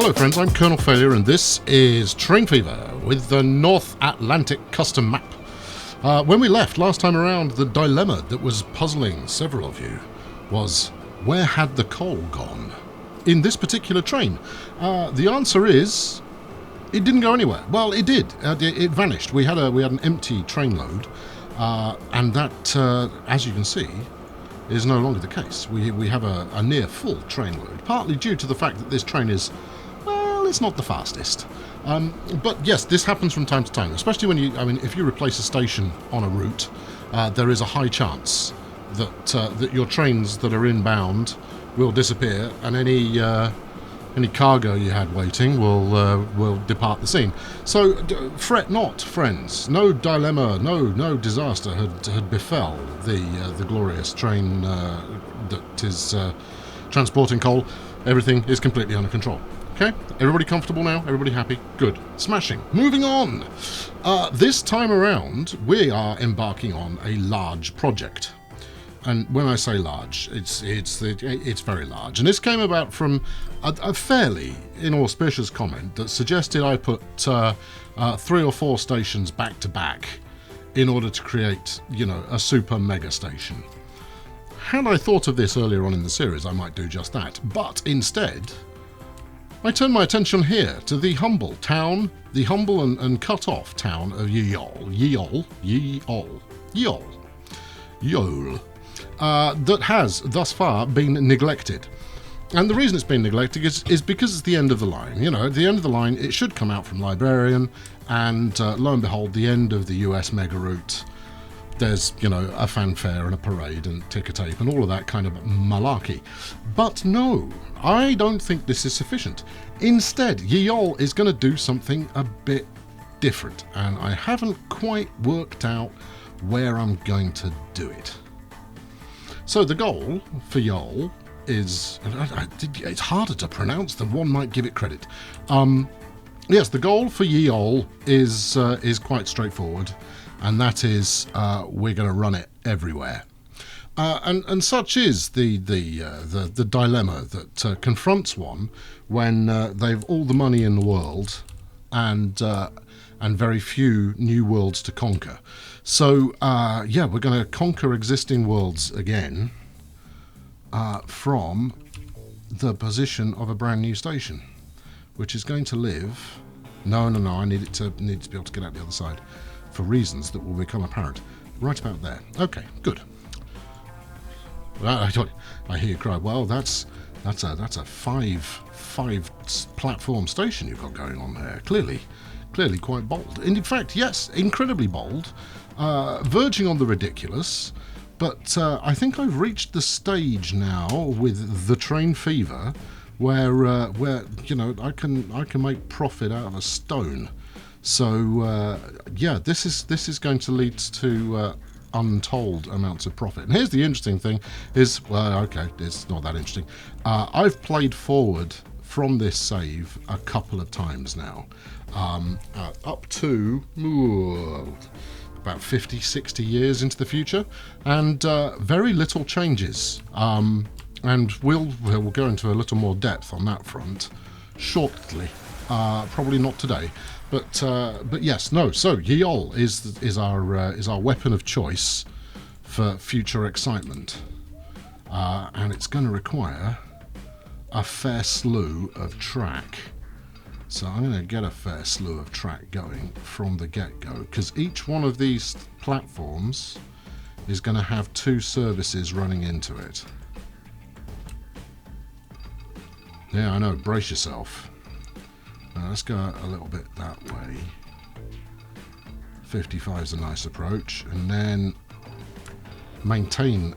Hello friends, I'm Colonel Failure and this is Train Fever with the North Atlantic custom map. When we left last time around, the dilemma that was puzzling several of you was, where had the coal gone? In this particular train, the answer is, it didn't go anywhere. Well, it did. It vanished. We had an empty train load, and that, as you can see, is no longer the case. We have a near full train load, partly due to the fact that this train is, well, it's not the fastest. But yes, this happens from time to time, especially when if you replace a station on a route, there is a high chance that your trains that are inbound will disappear, and any cargo you had waiting will depart the scene. So fret not, friends. No dilemma, no disaster had befell the glorious train that is transporting coal. Everything is completely under control. Okay, everybody comfortable now? Everybody happy? Good. Smashing. Moving on. This time around, we are embarking on a large project. And when I say large, it's very large. And this came about from a fairly inauspicious comment that suggested I put 3 or 4 stations back to back in order to create, a super mega station. Had I thought of this earlier on in the series, I might do just that. But instead, I turn my attention here to the humble and cut-off town of Yeol. That has thus far been neglected. And the reason it's been neglected is because it's the end of the line. At the end of the line, it should come out from Librarian, and lo and behold, the end of the US mega route, there's, a fanfare and a parade and ticker tape and all of that kind of malarkey. But no, I don't think this is sufficient. Instead, Yeol is going to do something a bit different, and I haven't quite worked out where I'm going to do it. So the goal for Yeol is, it's harder to pronounce than one might give it credit. Yes, the goal for Yeol is quite straightforward, and that is we're going to run it everywhere. And such is the dilemma that confronts one when they've all the money in the world and very few new worlds to conquer. So, we're going to conquer existing worlds again from the position of a brand new station, which is going to live... No, I need to be able to get out the other side for reasons that will become apparent. Right about there. Okay, good. I hear you cry, well, that's a five platform station you've got going on there. Clearly quite bold. And in fact, yes, incredibly bold, verging on the ridiculous, but I think I've reached the stage now with the Train Fever where I can make profit out of a stone. So this is going to lead to untold amounts of profit. And here's the interesting thing is, it's not that interesting. I've played forward from this save a couple of times now, up to about 50-60 years into the future, and very little changes, and we'll go into a little more depth on that front shortly, probably not today, but yes, no. So Yeol is our weapon of choice for future excitement, and it's going to require a fair slew of track. So I'm going to get a fair slew of track going from the get-go, because each one of these platforms is going to have 2 services running into it. Yeah, I know, brace yourself. Now let's go a little bit that way. 55 is a nice approach, and then maintain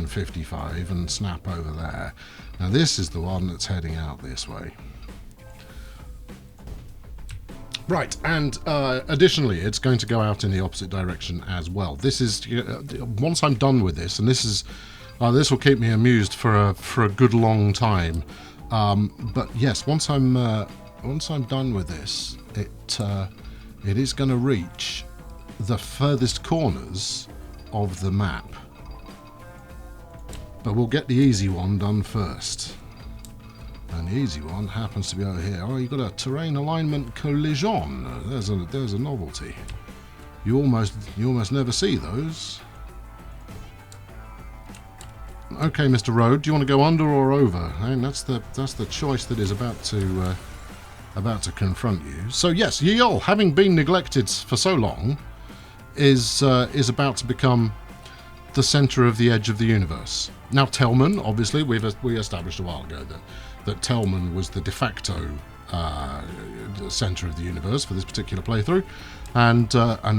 55 and snap over there. Now this is the one that's heading out this way. Right, and additionally, it's going to go out in the opposite direction as well. This is once I'm done with this, and this will keep me amused for a good long time. But yes, once I'm done with this, it is going to reach the furthest corners of the map. But we'll get the easy one done first. And the easy one happens to be over here. Oh, you've got a terrain alignment collision. There's a novelty. You almost never see those. Okay, Mr. Road, do you want to go under or over? I mean, that's the choice that is about to confront you. So yes, Yeol, having been neglected for so long, is about to become the centre of the edge of the universe. Now, Telman, obviously, we established a while ago that Telman was the de facto centre of the universe for this particular playthrough, and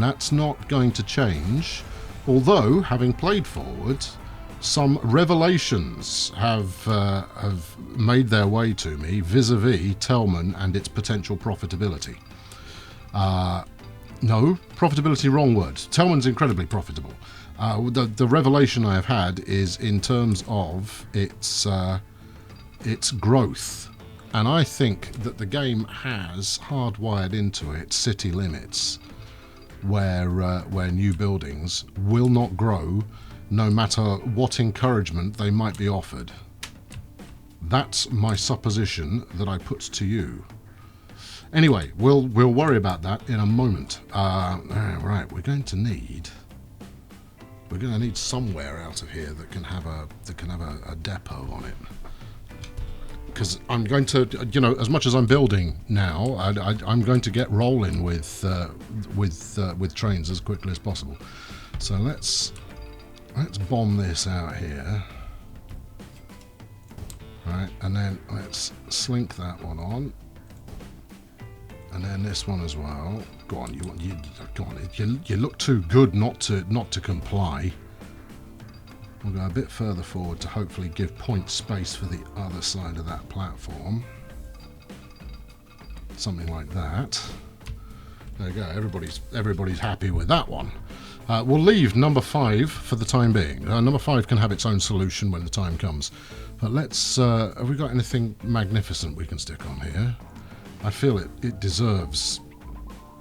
that's not going to change. Although, having played forward, some revelations have made their way to me vis-a-vis Telman and its potential profitability. No, profitability, wrong word. Telman's incredibly profitable. The revelation I have had is in terms of its growth, and I think that the game has hardwired into it city limits where new buildings will not grow no matter what encouragement they might be offered. That's my supposition that I put to you. Anyway, we'll worry about that in a moment. Right, we're going to need somewhere out of here that can have a depot on it. Because I'm going to, as much as I'm building now, I'm going to get rolling with trains as quickly as possible. So let's bomb this out here. Right, and then let's slink that one on, and then this one as well. Go on, you look too good not to comply. We'll go a bit further forward to hopefully give point space for the other side of that platform. Something like that. There you go. Everybody's happy with that one. We'll leave number 5 for the time being. Number 5 can have its own solution when the time comes. But let's... have we got anything magnificent we can stick on here? I feel it deserves...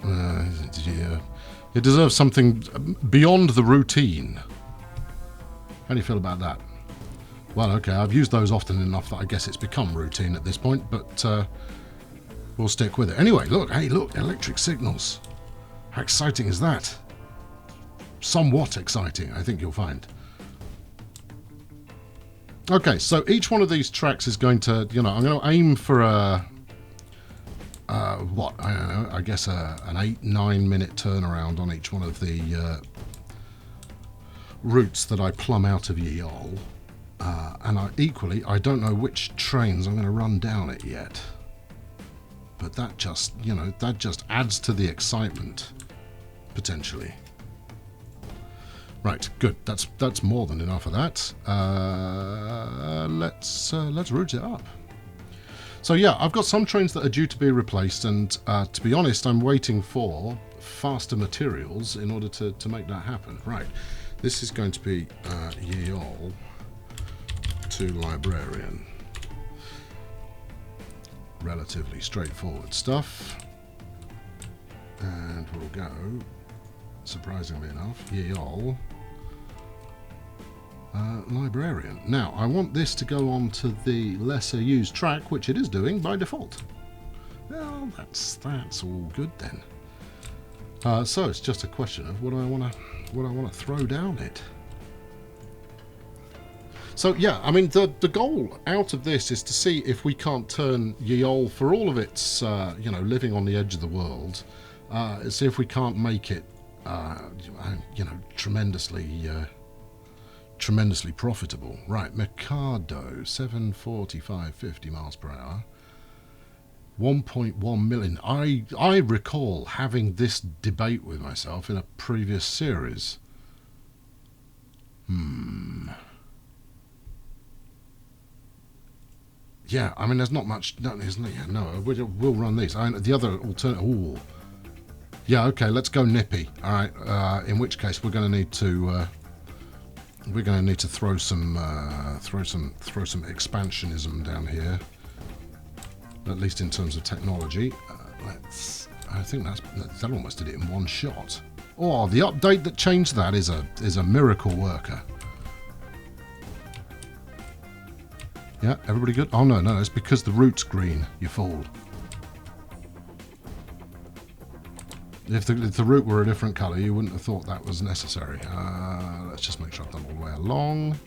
it deserves something beyond the routine. How do you feel about that? Well, okay, I've used those often enough that I guess it's become routine at this point, but we'll stick with it. Anyway, look, electric signals. How exciting is that? Somewhat exciting, I think you'll find. Okay, so each one of these tracks is going to, I'm going to aim for I don't know, I guess an 8-9 minute turnaround on each one of the routes that I plumb out of Yeol. And I don't know which trains I'm going to run down it yet. But that just, that just adds to the excitement, potentially. Right, good. That's more than enough of that. Let's route it up. So yeah, I've got some trains that are due to be replaced, and to be honest, I'm waiting for faster materials in order to make that happen. Right, this is going to be Yeol to Librarian. Relatively straightforward stuff. And we'll go, surprisingly enough, Yeol Librarian. Now, I want this to go on to the lesser used track, which it is doing by default. Well, that's all good then. So it's just a question of what I want to throw down it. So yeah, I mean the goal out of this is to see if we can't turn Yeol, for all of its living on the edge of the world, see if we can't make it tremendously profitable. Right, Mikado, 745, 50 miles per hour, 1.1 million. I recall having this debate with myself in a previous series. Yeah, I mean, there's not much. No, we'll run these. The other alternative. Ooh. Yeah, okay. Let's go nippy. All right. In which case, we're going to need to throw some expansionism down here. At least in terms of technology. I think that almost did it in one shot. Oh, the update that changed that is a miracle worker. Yeah, everybody good? Oh, no, it's because the route's green, you fool. If the route were a different colour, you wouldn't have thought that was necessary. Let's just make sure I've done all the way along.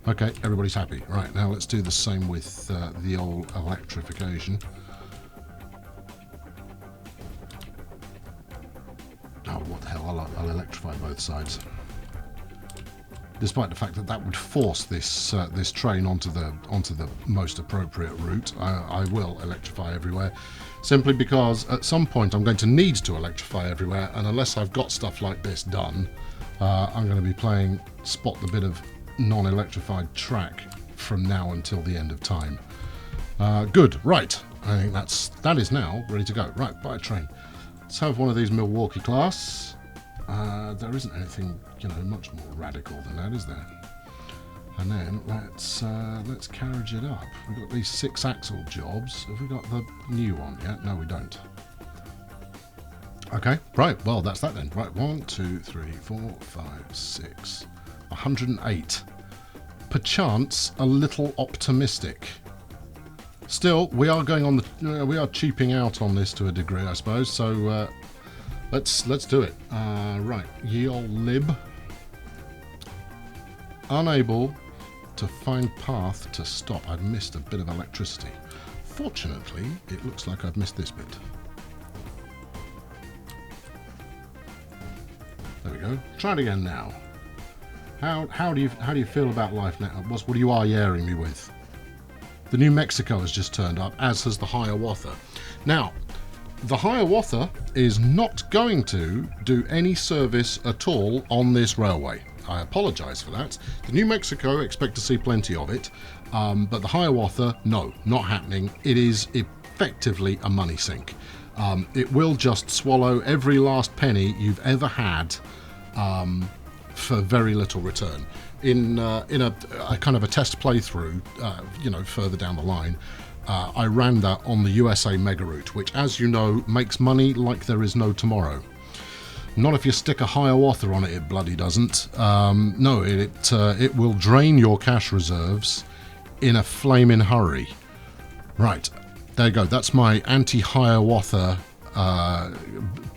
Okay, everybody's happy. Right, now let's do the same with the old electrification. Oh, what the hell, I'll electrify both sides. Despite the fact that that would force this this train onto the most appropriate route, I will electrify everywhere, simply because at some point I'm going to need to electrify everywhere, and unless I've got stuff like this done, I'm going to be playing spot the bit of non-electrified track from now until the end of time. Good, right. I think that is now ready to go. Right, buy a train. Let's have one of these Milwaukee class. There isn't anything, you know, much more radical than that, is there? And then let's carriage it up. We've got these 6-axle jobs. Have we got the new one yet? No, we don't. Okay, right. Well, that's that then. Right, 1, 2, 3, 4, 5, 6, 108. Perchance a little optimistic. Still, we are going on the. We are cheaping out on this to a degree, I suppose. So. Let's do it. Right, Yeol lib. Unable to find path to stop. I've missed a bit of electricity. Fortunately, it looks like I've missed this bit. There we go. Try it again now. How do you feel about life now? What are you yaring me with? The New Mexico has just turned up, as has the Hiawatha. Now. The Hiawatha is not going to do any service at all on this railway. I apologise for that. The New Mexico, expect to see plenty of it, but the Hiawatha, no, not happening. It is effectively a money sink. It will just swallow every last penny you've ever had for very little return. In a kind of a test playthrough, you know, further down the line, I ran that on the USA Mega Route, which, as you know, makes money like there is no tomorrow. Not if you stick a Hiawatha on it, it bloody doesn't. No, it will drain your cash reserves in a flaming hurry. Right, there you go. That's my anti-Hiawatha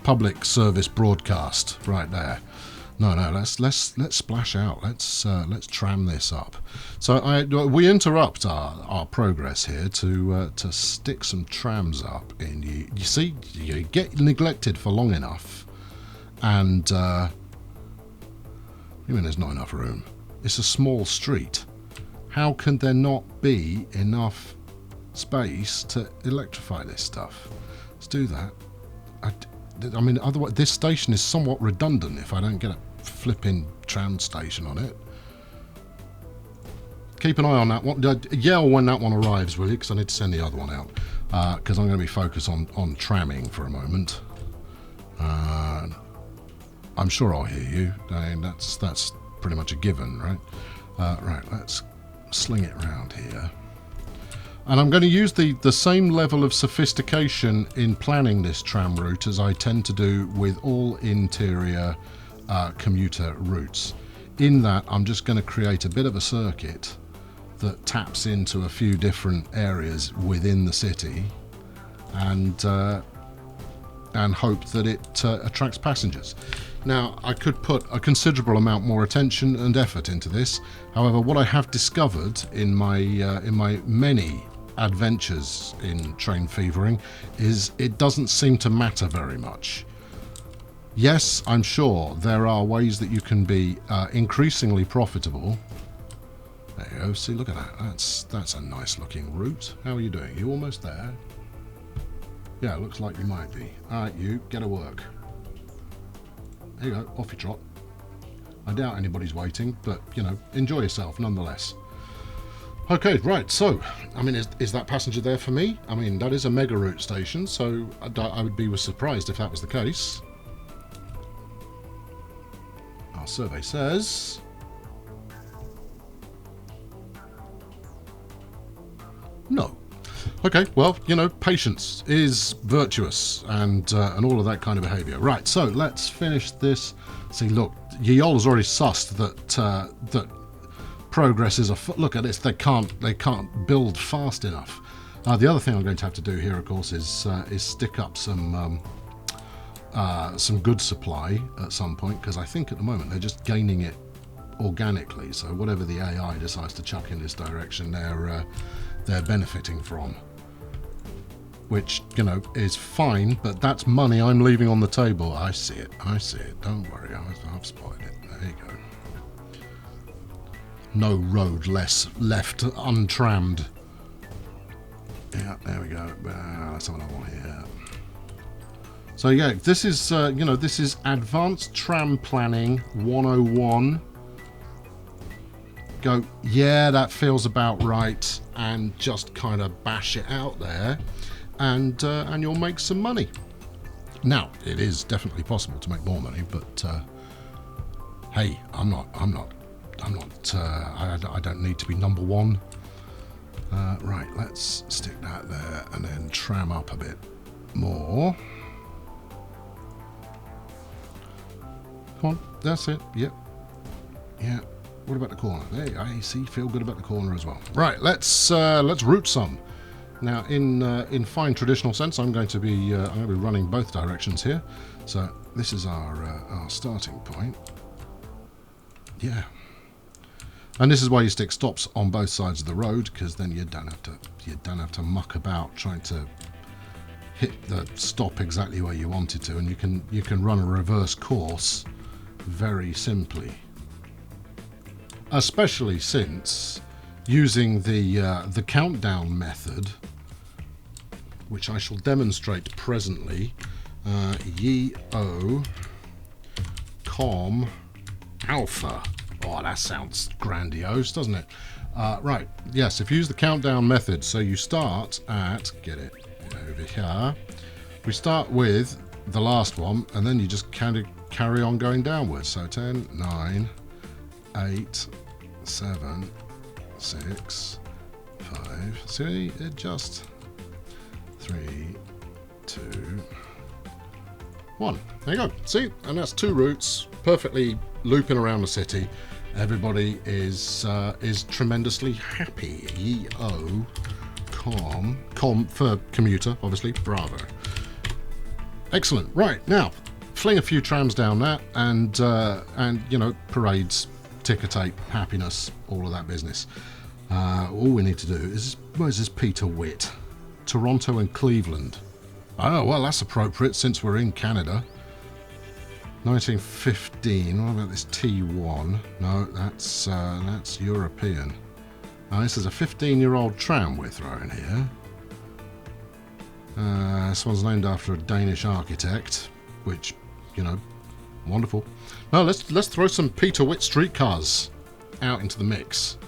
public service broadcast right there. No, let's splash out. Let's tram this up. So we interrupt our progress here to stick some trams up in you. You see, you get neglected for long enough, and you mean there's not enough room? It's a small street. How can there not be enough space to electrify this stuff? Let's do that. I mean, otherwise this station is somewhat redundant if I don't get a flipping tram station on it. Keep an eye on that one. Yell when that one arrives, will you? Because I need to send the other one out. Because I'm going to be focused on tramming for a moment. I'm sure I'll hear you. I mean, that's pretty much a given, right? Right, let's sling it around here. And I'm going to use the same level of sophistication in planning this tram route as I tend to do with all interior commuter routes. In that, I'm just going to create a bit of a circuit that taps into a few different areas within the city, and hope that it attracts passengers. Now, I could put a considerable amount more attention and effort into this. However, what I have discovered in my many adventures in train fevering is it doesn't seem to matter very much. Yes, I'm sure there are ways that you can be increasingly profitable. There you go. See, look at that. That's a nice looking route. How are you doing? You almost there? Yeah, it looks like you might be. All right, you get to work. There you go. Off you trot. I doubt anybody's waiting, but you know, enjoy yourself nonetheless. Okay, right. So, I mean, is that passenger there for me? I mean, that is a mega route station, so I would be surprised if that was the case. Our survey says no. Okay, well, you know, patience is virtuous, and all of that kind of behaviour. Right, so let's finish this. See, look, Yeol has already sussed that progress is afoot. Look at this. They can't build fast enough. The other thing I'm going to have to do here, of course, is stick up some good supply at some point, because I think at the moment they're just gaining it organically. So whatever the AI decides to chuck in this direction, they're benefiting from, which, you know, is fine. But that's money I'm leaving on the table. I see it. I see it. Don't worry. I've spotted it. There you go. No road left untrammed. Yeah, there we go. That's what I want here. So yeah, this is you know, this is Advanced Tram Planning 101. Go, yeah, that feels about right, and just kind of bash it out there, and you'll make some money. Now, it is definitely possible to make more money, but hey, I don't need to be number one. Right, let's stick that there and then tram up a bit more. Come on, that's it. Yep. Yeah. What about the corner? Hey, I see. Feel good about the corner as well. Right, let's route some. Now, in fine traditional sense, I'm going to be running both directions here. So this is our starting point. Yeah. And this is why you stick stops on both sides of the road, because then you don't have to muck about trying to hit the stop exactly where you want it to, and you can run a reverse course very simply. Especially since using the countdown method, which I shall demonstrate presently, Yeol com alpha. Oh, that sounds grandiose, doesn't it? Right, yes, if you use the countdown method, so you start at, get it over here, we start with the last one, and then you just kind of carry on going downwards. So 10, 9, 8, 7, 6, 5, see, it just 3, 2, 1. There you go. See, and that's 2 routes perfectly looping around the city. Everybody is tremendously happy. Yeol com for commuter, obviously. Bravo. Excellent. Right, now fling a few trams down that, and you know, parades, ticker tape, happiness, all of that business. All we need to do is, where's this Peter Witt? Toronto and Cleveland. Oh, well, that's appropriate since we're in Canada. 1915. What about this T1? No, that's European. Now, this is a 15-year-old tram we're throwing here. This one's named after a Danish architect, which, you know, wonderful. Now let's throw some Peter Witt streetcars out into the mix.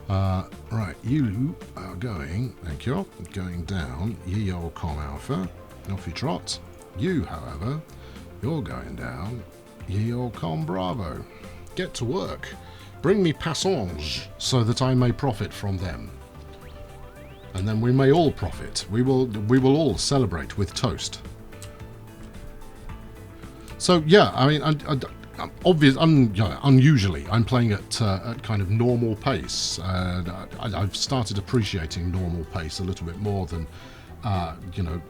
Right, you are going, thank you, going down Yeol com alpha, off you trot. You, however, you're going down Yeol com bravo. Get to work. Bring me passengers so that I may profit from them. And then we may all profit. We will all celebrate with toast. So yeah, I mean, unusually, I'm playing at kind of normal pace. I've started appreciating normal pace a little bit more than, you know,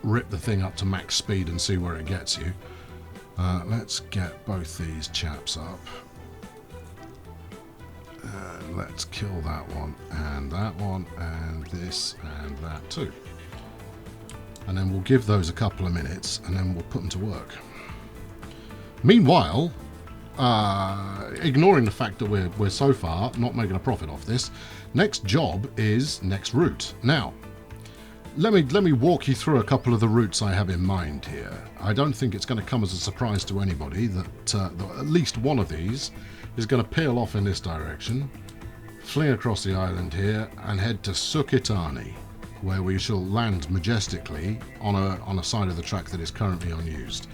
rip the thing up to max speed and see where it gets you. Let's get both these chaps up. Let's kill that one, and this, and that too. And then we'll give those a couple of minutes, and then we'll put them to work. Meanwhile, ignoring the fact that we're so far not making a profit off this, next job is next route. Now, let me walk you through a couple of the routes I have in mind here. I don't think it's going to come as a surprise to anybody that at least one of these is going to peel off in this direction, fling across the island here, and head to Sukatani, where we shall land majestically on a side of the track that is currently unused.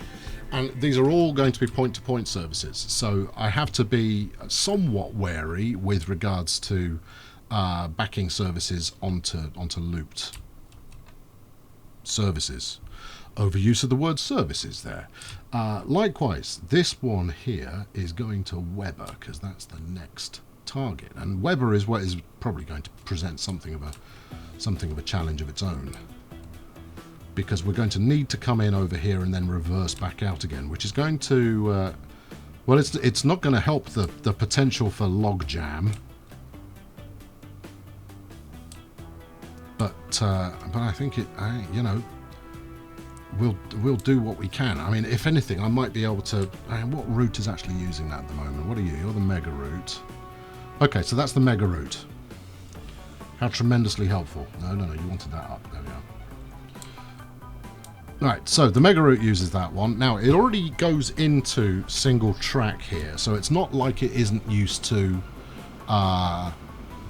And these are all going to be point-to-point services, so I have to be somewhat wary with regards to backing services onto looped services. Overuse of the word services there. Likewise, this one here is going to Weber, because that's the next target. And Weber is what is probably going to present something of a challenge of its own, because we're going to need to come in over here and then reverse back out again, which is going to well, it's not going to help the potential for log jam, but I think you know, we'll do what we can. I mean, if anything, I might be able to. What route is actually using that at the moment? What are you? You're the mega route. Okay, so that's the mega route. How tremendously helpful. No, you wanted that up. There we are. Right, so the mega route uses that one. Now, it already goes into single track here, so it's not like it isn't used to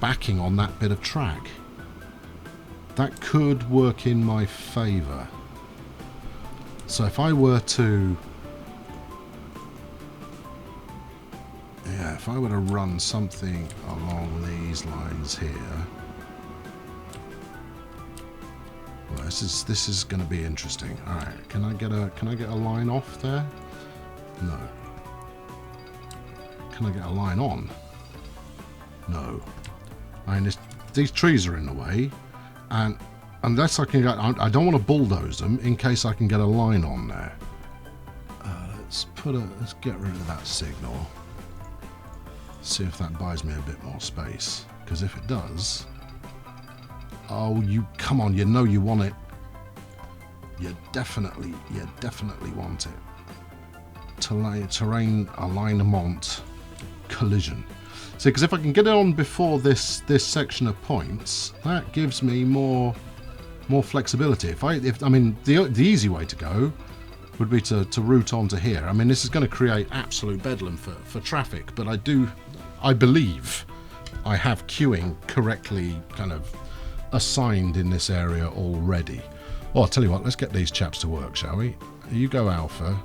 backing on that bit of track. That could work in my favour. So if I were to... yeah, if I were to run something along these lines here... well, this is going to be interesting. All right, can I get a line off there? No. Can I get a line on? No. I mean, these trees are in the way, and unless I can get, I don't want to bulldoze them in case I can get a line on there. Let's get rid of that signal. See if that buys me a bit more space, because if it does. Oh, you come on! You know you want it. You definitely want it. Terrain alignment collision. See, because if I can get it on before this section of points, that gives me more flexibility. If I mean the easy way to go would be to route onto here. I mean, this is going to create absolute bedlam for traffic, but I believe I have queuing correctly kind of assigned in this area already. Well, I'll tell you what, let's get these chaps to work, shall we? You go Alpha,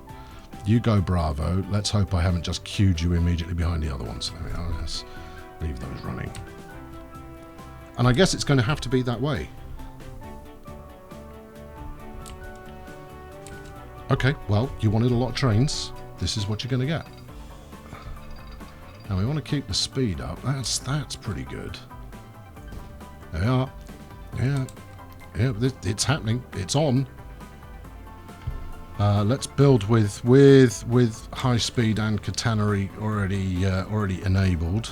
you go Bravo. Let's hope I haven't just queued you immediately behind the other ones. There we are. Let's leave those running. And I guess it's going to have to be that way. Okay, well, you wanted a lot of trains. This is what you're going to get. Now we want to keep the speed up. That's pretty good. There we are. Yeah, it's happening. It's on. Let's build with high speed and catenary already enabled.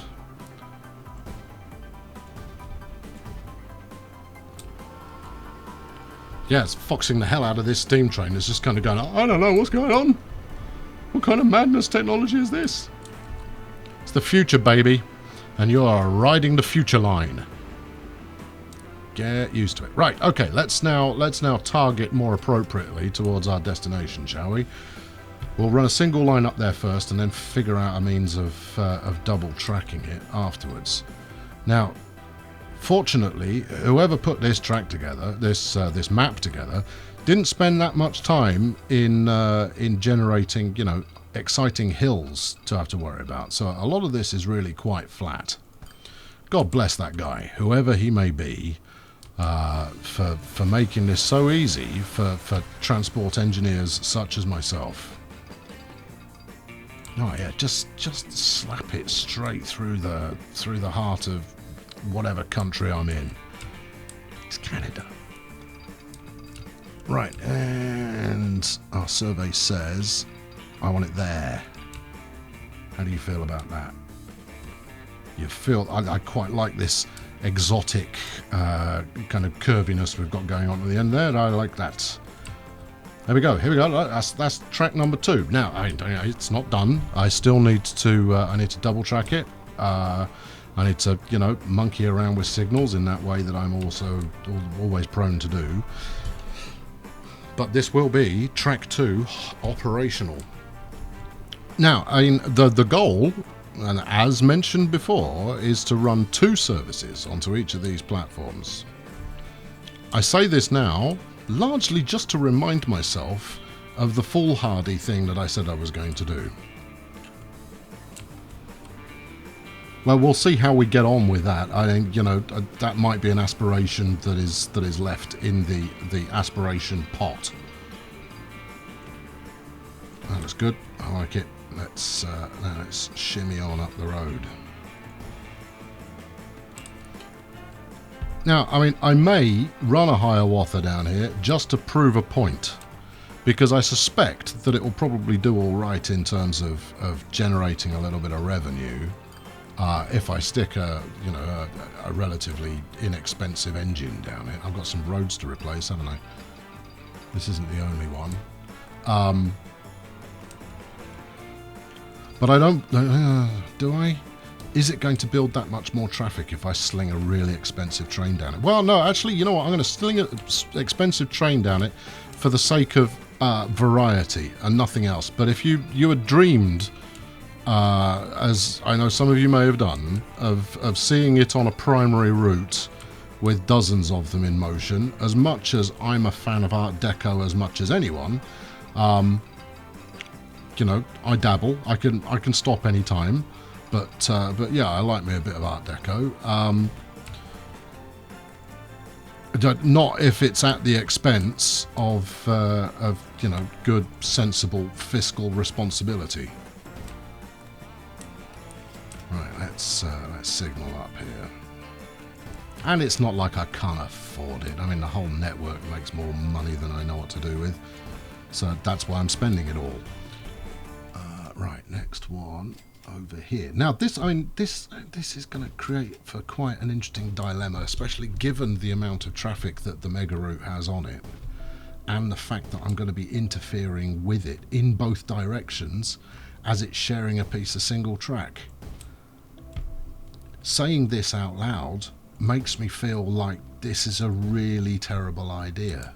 Yeah, it's foxing the hell out of this steam train. It's just kind of going, I don't know what's going on. What kind of madness technology is this? It's the future, baby, and you are riding the future line. Get used to it. Right, okay, let's now target more appropriately towards our destination, shall we? We'll run a single line up there first and then figure out a means of double tracking it afterwards. Now, fortunately, whoever put this track together, this map together, didn't spend that much time in generating, you know, exciting hills to have to worry about. So a lot of this is really quite flat. God bless that guy, whoever he may be. For making this so easy for transport engineers such as myself. Oh yeah, just slap it straight through the heart of whatever country I'm in. It's Canada. Right, and our survey says I want it there. How do you feel about that? You feel I quite like this exotic kind of curviness we've got going on at the end there. I like that. There we go. Here we go. That's track number 2. Now, it's not done. I still need to double track it. I need to, you know, monkey around with signals in that way that I'm also always prone to do. But this will be track 2 operational. Now, I mean, the goal, and as mentioned before, is to run 2 services onto each of these platforms. I say this now largely just to remind myself of the foolhardy thing that I said I was going to do. Well, we'll see how we get on with that. I think, you know, that might be an aspiration that is left in the aspiration pot. That looks good. I like it. Let's shimmy on up the road. Now, I mean, I may run a Hiawatha down here just to prove a point, because I suspect that it will probably do all right in terms of generating a little bit of revenue if I stick a relatively inexpensive engine down it. I've got some roads to replace, haven't I? This isn't the only one. But I don't... do I? Is it going to build that much more traffic if I sling a really expensive train down it? Well, no, actually, you know what? I'm going to sling an expensive train down it for the sake of variety and nothing else. But if you had dreamed, as I know some of you may have done, of seeing it on a primary route with dozens of them in motion, as much as I'm a fan of Art Deco as much as anyone, you know, I dabble. I can stop any time, but yeah, I like me a bit of Art Deco. Not if it's at the expense of you know, good, sensible fiscal responsibility. Right, let's signal up here. And it's not like I can't afford it. I mean, the whole network makes more money than I know what to do with, so that's why I'm spending it all. Right, next one over here. Now, this is going to create for quite an interesting dilemma, especially given the amount of traffic that the mega route has on it, and the fact that I'm going to be interfering with it in both directions as it's sharing a piece of single track. Saying this out loud makes me feel like this is a really terrible idea.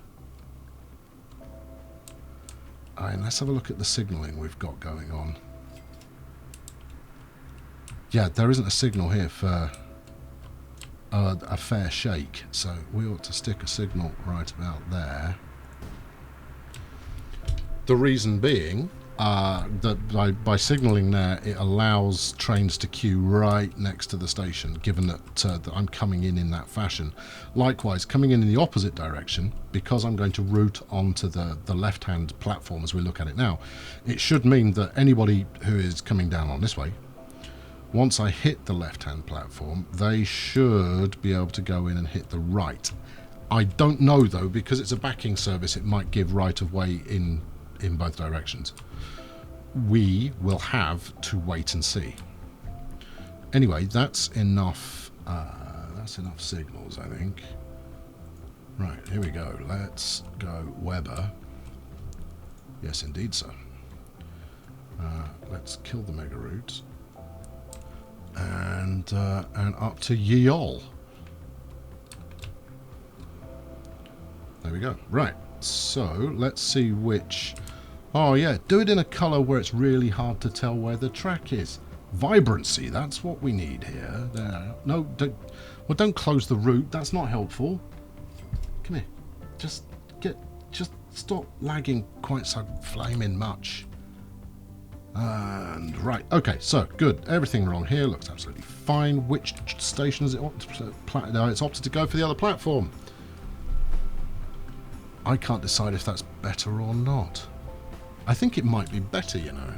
And let's have a look at the signalling we've got going on. Yeah, there isn't a signal here for a fair shake, so we ought to stick a signal right about there. The reason being that by signalling there, it allows trains to queue right next to the station, given that I'm coming in that fashion. Likewise, coming in the opposite direction, because I'm going to route onto the left-hand platform as we look at it now, it should mean that anybody who is coming down on this way, once I hit the left-hand platform, they should be able to go in and hit the right. I don't know, though, because it's a backing service, it might give right-of-way in both directions. We will have to wait and see. Anyway, that's enough signals, I think. Right, here we go. Let's go Weber. Yes, indeed, sir. Let's kill the mega route. And up to Yeol. There we go. Right, so let's see which... Oh yeah, do it in a colour where it's really hard to tell where the track is. Vibrancy, that's what we need here. There. No, don't close the route, that's not helpful. Come here. Just stop lagging quite so flaming much. And right, okay, so good. Everything wrong here, looks absolutely fine. Which station is it opted? No, it's opted to go for the other platform. I can't decide if that's better or not. I think it might be better, you know.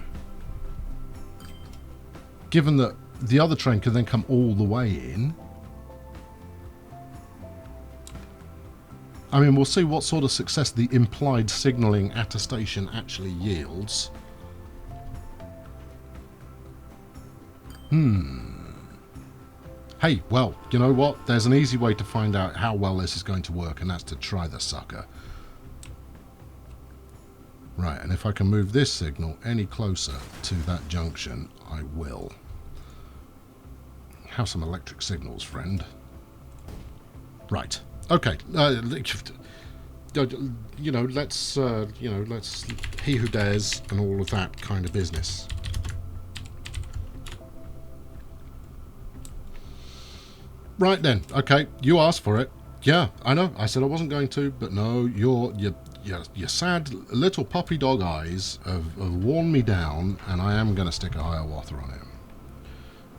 Given that the other train can then come all the way in. I mean, we'll see what sort of success the implied signalling at a station actually yields. Hey, well, you know what? There's an easy way to find out how well this is going to work, and that's to try the sucker. Right, and if I can move this signal any closer to that junction, I will. Have some electric signals, friend. Right. Okay. You know, let's he who dares and all of that kind of business. Right then. Okay, you asked for it. Yeah, I know. I said I wasn't going to, but no, your sad little puppy dog eyes have worn me down, and I am going to stick a Hiawatha on him.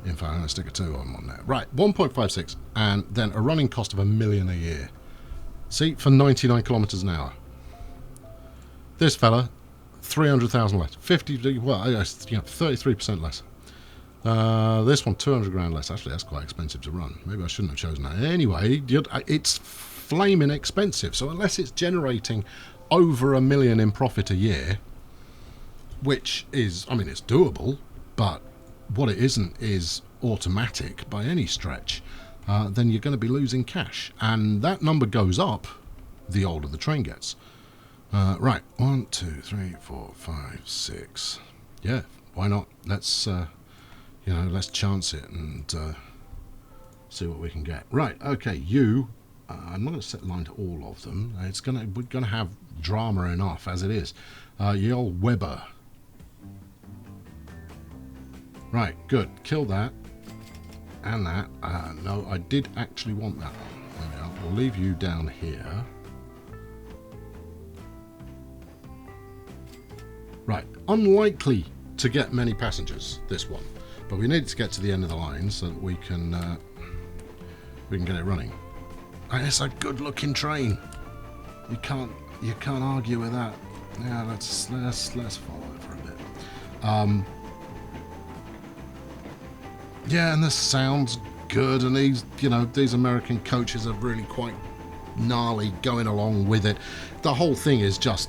In fact, I'm going to stick a 2 on there. Right, 1.56, and then a running cost of $1 million a year. See, for 99 kilometers an hour. This fella, 300,000 less. 33% less. This one, 200 grand less. Actually, that's quite expensive to run. Maybe I shouldn't have chosen that. Anyway, it's flaming expensive. So unless it's generating over $1 million in profit a year, which is, I mean, it's doable, but what it isn't is automatic by any stretch, then you're going to be losing cash. And that number goes up the older the train gets. Right, 1, 2, 3, 4, 5, 6. Yeah, why not? Let's let's chance it and see what we can get. Right, okay, you. I'm not going to set line to all of them. We're gonna have drama enough as it is. Yeol Weber. Right, good. Kill that and that. No, I did actually want that one. There we are. We'll leave you down here. Right, unlikely to get many passengers, this one, but we need to get to the end of the line so that we can get it running. And it's a good-looking train. You can't argue with that. Yeah, let's follow it for a bit. Yeah, and this sounds good, and these American coaches are really quite gnarly going along with it. The whole thing is just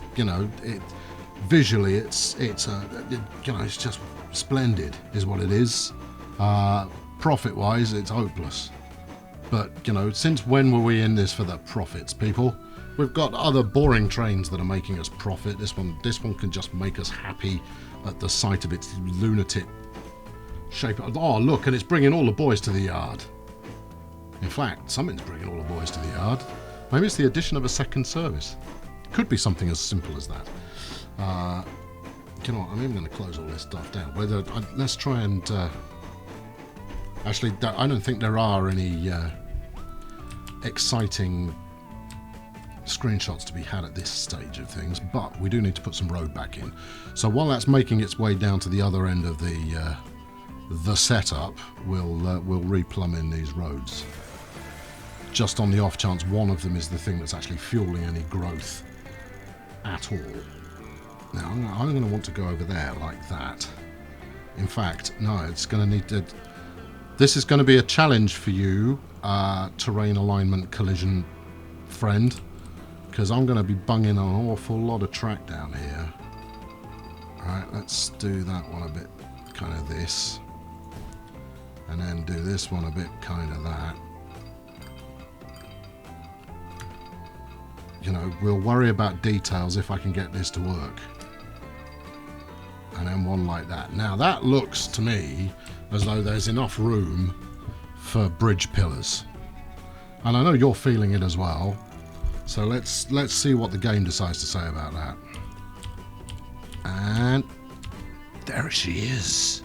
visually it's just splendid is what it is. Profit wise it's hopeless, but since when were we in this for the profits, people? We've got other boring trains that are making us profit. This one can just make us happy at the sight of its lunatic shape. Oh look, and it's bringing all the boys to the yard. In fact, something's bringing all the boys to the yard. Maybe it's the addition of a second service. Could be something as simple as that. You know what, I'm even going to close all this stuff down. Let's try and actually, I don't think there are any exciting screenshots to be had at this stage of things, but we do need to put some road back in. So while that's making its way down to the other end of the setup, we'll replumb in these roads, just on the off chance one of them is the thing that's actually fueling any growth at all. Now, I'm going to want to go over there like that. In fact, no, it's going to need to... This is going to be a challenge for you, terrain alignment collision friend, because I'm going to be bunging an awful lot of track down here. Alright, let's do that one a bit kind of this. And then do this one a bit kind of that. We'll worry about details if I can get this to work. And then one like that. Now that looks to me as though there's enough room for bridge pillars, and I know you're feeling it as well. So let's see what the game decides to say about that. And there she is,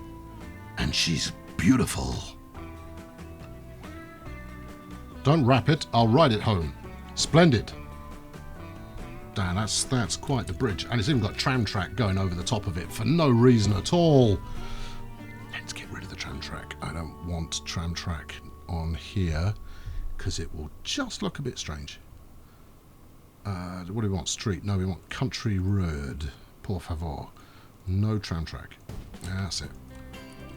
and she's beautiful. Don't wrap it, I'll ride it home. Splendid. Damn, that's quite the bridge, and it's even got tram track going over the top of it for no reason at all. Let's get rid of the tram track. I don't want tram track on here because it will just look a bit strange. What do we want? Street? No, we want country road. Por favor. No tram track. That's it.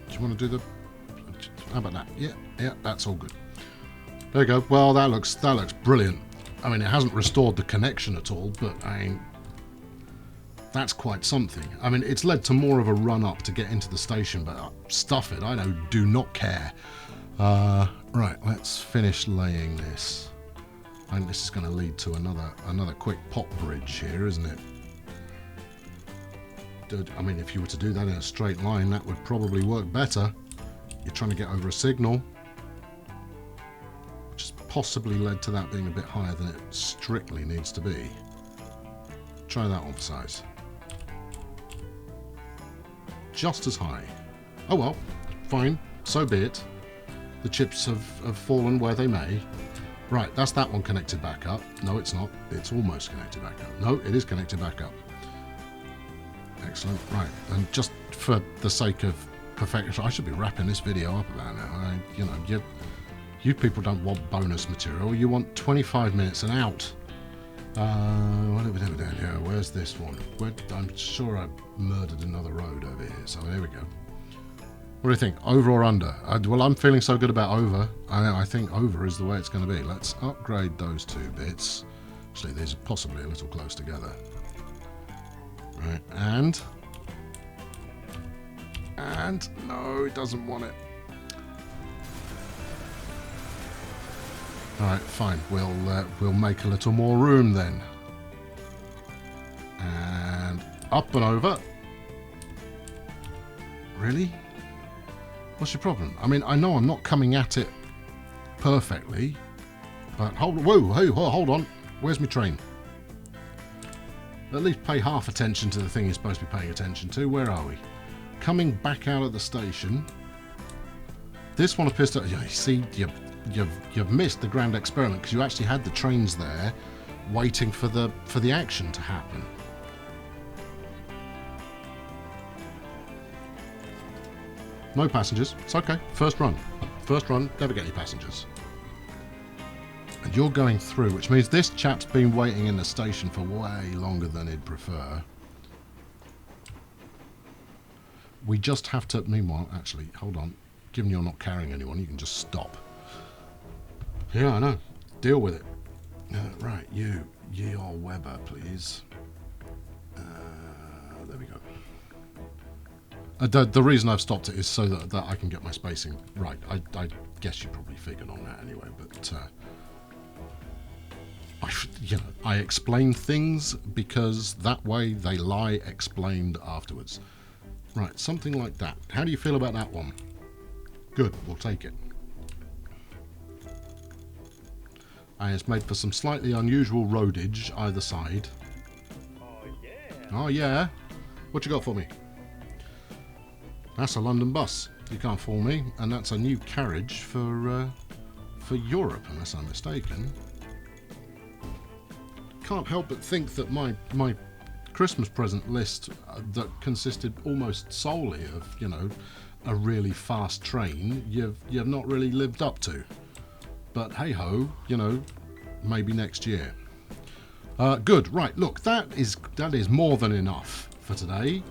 Do you want to do the... How about that? Yeah, that's all good. There you go. Well, that looks brilliant. I mean, it hasn't restored the connection at all, but that's quite something. I mean, it's led to more of a run up to get into the station, but stuff it, I do not care. Right, let's finish laying this. I think this is going to lead to another quick pop bridge here, isn't it? I mean, if you were to do that in a straight line, that would probably work better. You're trying to get over a signal, which has possibly led to that being a bit higher than it strictly needs to be. Try that on for size. Just as high. Oh well, fine, so be it. The chips have fallen where they may. Right, that's that one connected back up. No, it's not. It's almost connected back up. No, it is connected back up. Excellent. Right, and just for the sake of perfection, I should be wrapping this video up about now. You people don't want bonus material. You want 25 minutes and out. What have we done down here? Where's this one? I'm sure I murdered another road over here. So there we go. What do you think? Over or under? Well, I'm feeling so good about over. I think over is the way it's going to be. Let's upgrade those 2 bits. Actually, these are possibly a little close together. Right, and no, it doesn't want it. All right, fine. We'll make a little more room then. And up and over. Really? What's your problem? I mean, I know I'm not coming at it perfectly, but hold on. Where's my train? At least pay half attention to the thing you're supposed to be paying attention to. Where are we? Coming back out of the station. This one appears to... You see, you've missed the grand experiment because you actually had the trains there waiting for the action to happen. No passengers. It's okay. First run. First run, never get any passengers. And you're going through, which means this chap's been waiting in the station for way longer than he'd prefer. We just have to... Meanwhile, actually, hold on. Given you're not carrying anyone, you can just stop. Yeah, I know. Deal with it. Right, you. Yeol Weber, please. There we go. The reason I've stopped it is so that I can get my spacing right. I guess you probably figured on that anyway, but I explain things because that way they lie explained afterwards. Right, something like that. How do you feel about that one? Good, we'll take it. And it's made for some slightly unusual roadage either side. Oh yeah. Oh yeah. What you got for me? That's a London bus. You can't fool me. And that's a new carriage for Europe, unless I'm mistaken. Can't help but think that my Christmas present list that consisted almost solely of, you know, a really fast train, you've not really lived up to. But hey ho, you know, maybe next year. Good. Right. Look, that is more than enough for today.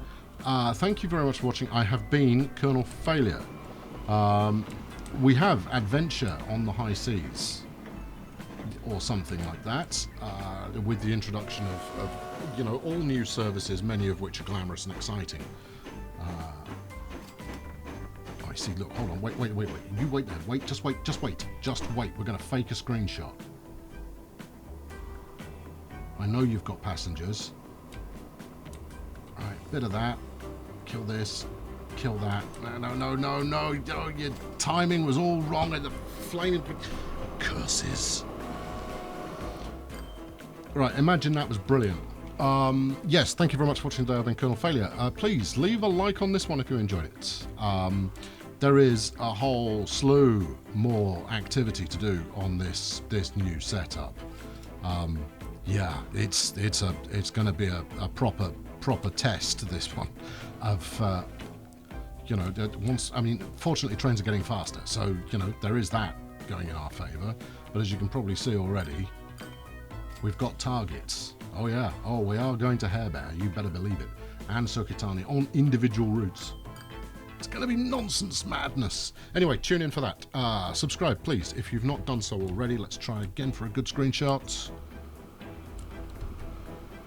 Thank you very much for watching. I have been Colonel Failure. We have adventure on the high seas, or something like that, with the introduction of you know, all new services, many of which are glamorous and exciting. I see. Look, hold on. Wait. You wait there. Wait. Just wait. We're going to fake a screenshot. I know you've got passengers. Right, bit of that. Kill this. Kill that. No. Your timing was all wrong at the flaming... Curses. Right, imagine that was brilliant. Yes, thank you very much for watching today. I've been Colonel Failure. Please leave a like on this one if you enjoyed it. There is a whole slew more activity to do on this new setup. Yeah, it's going to be a proper test, this one, of you know, once. I mean, fortunately trains are getting faster, so you know there is that going in our favour. But as you can probably see already, we've got targets. Oh yeah, oh we are going to Hairbear, you better believe it, and Sukatani on individual routes. It's going to be nonsense madness. Anyway, tune in for that. Subscribe, please, if you've not done so already. Let's try again for a good screenshot.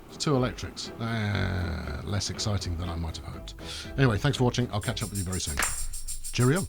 It's 2 electrics. Less exciting than I might have hoped. Anyway, thanks for watching. I'll catch up with you very soon. Cheerio.